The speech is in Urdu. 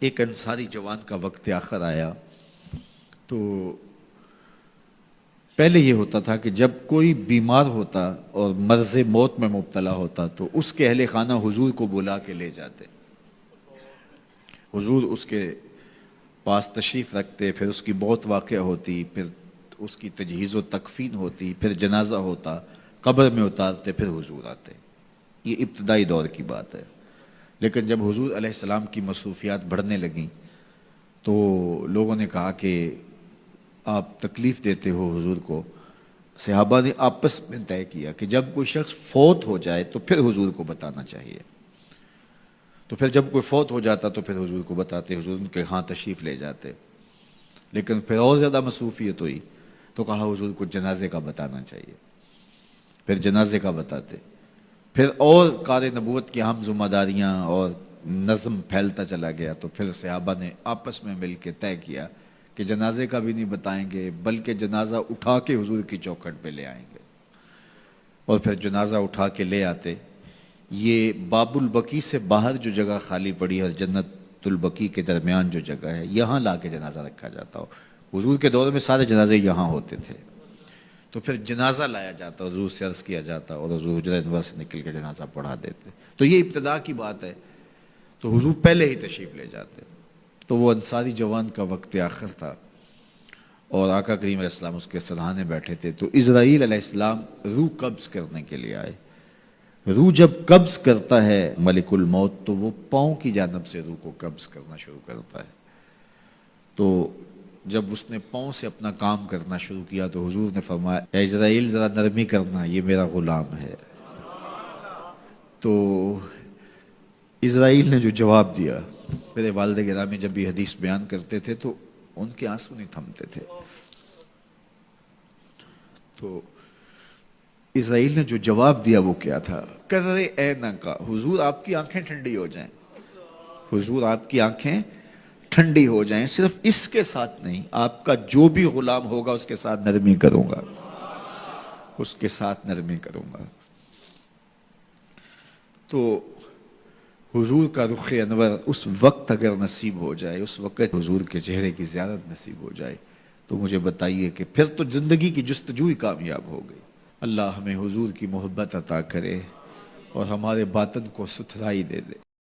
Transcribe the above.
ایک انصاری جوان کا وقت آخر آیا تو پہلے یہ ہوتا تھا کہ جب کوئی بیمار ہوتا اور مرض موت میں مبتلا ہوتا تو اس کے اہل خانہ حضور کو بلا کے لے جاتے، حضور اس کے پاس تشریف رکھتے، پھر اس کی موت واقع ہوتی، پھر اس کی تجہیز و تکفین ہوتی، پھر جنازہ ہوتا، قبر میں اتارتے، پھر حضور آتے۔ یہ ابتدائی دور کی بات ہے، لیکن جب حضور علیہ السلام کی مصروفیات بڑھنے لگیں تو لوگوں نے کہا کہ آپ تکلیف دیتے ہو حضور کو۔ صحابہ نے آپس میں طے کیا کہ جب کوئی شخص فوت ہو جائے تو پھر حضور کو بتانا چاہیے، تو پھر جب کوئی فوت ہو جاتا تو پھر حضور کو بتاتے، حضور ان کے ہاں تشریف لے جاتے۔ لیکن پھر اور زیادہ مصروفیت ہوئی تو کہا حضور کو جنازے کا بتانا چاہیے، پھر جنازے کا بتاتے، پھر اور کار نبوت کی اہم ذمہ داریاں اور نظم پھیلتا چلا گیا، تو پھر صحابہ نے آپس میں مل کے طے کیا کہ جنازے کا بھی نہیں بتائیں گے بلکہ جنازہ اٹھا کے حضور کی چوکھٹ پہ لے آئیں گے، اور پھر جنازہ اٹھا کے لے آتے۔ یہ باب البقیع سے باہر جو جگہ خالی پڑی ہے اور جنت البقیع کے درمیان جو جگہ ہے، یہاں لا کے جنازہ رکھا جاتا ہو۔ حضور کے دور میں سارے جنازے یہاں ہوتے تھے، تو پھر جنازہ لایا جاتا، حضور سے عرض کیا جاتا اور حضور حجرہ انور سے نکل کے جنازہ پڑھا دیتے۔ تو یہ ابتدا کی بات ہے، تو حضور پہلے ہی تشریف لے جاتے۔ تو وہ انصاری جوان کا وقت آخر تھا اور آقا کریم علیہ السلام اس کے سرحانے بیٹھے تھے، تو اسرائیل علیہ السلام روح قبض کرنے کے لیے آئے۔ روح جب قبض کرتا ہے ملک الموت تو وہ پاؤں کی جانب سے روح کو قبض کرنا شروع کرتا ہے۔ تو جب اس نے پاؤں سے اپنا کام کرنا شروع کیا تو حضور نے فرمایا اے اسرائیل ذرا نرمی کرنا، یہ میرا غلام ہے۔ تو اسرائیل نے جو جواب دیا، میرے والد گرامی جب یہ حدیث بیان کرتے تھے تو ان کے آنسو نہیں تھمتے تھے۔ تو اسرائیل نے جو جواب دیا وہ کیا تھا؟ کرے عینہ کا، حضور آپ کی آنکھیں ٹھنڈی ہو جائیں، حضور آپ کی آنکھیں ٹھنڈی ہو جائیں، صرف اس کے ساتھ نہیں، آپ کا جو بھی غلام ہوگا اس کے ساتھ نرمی کروں گا، اس کے ساتھ نرمی کروں گا۔ تو حضور کا رخ انور اس وقت اگر نصیب ہو جائے، اس وقت حضور کے چہرے کی زیارت نصیب ہو جائے تو مجھے بتائیے کہ پھر تو زندگی کی جستجو ہی کامیاب ہو گئی۔ اللہ ہمیں حضور کی محبت عطا کرے اور ہمارے باطن کو ستھرائی دے دے۔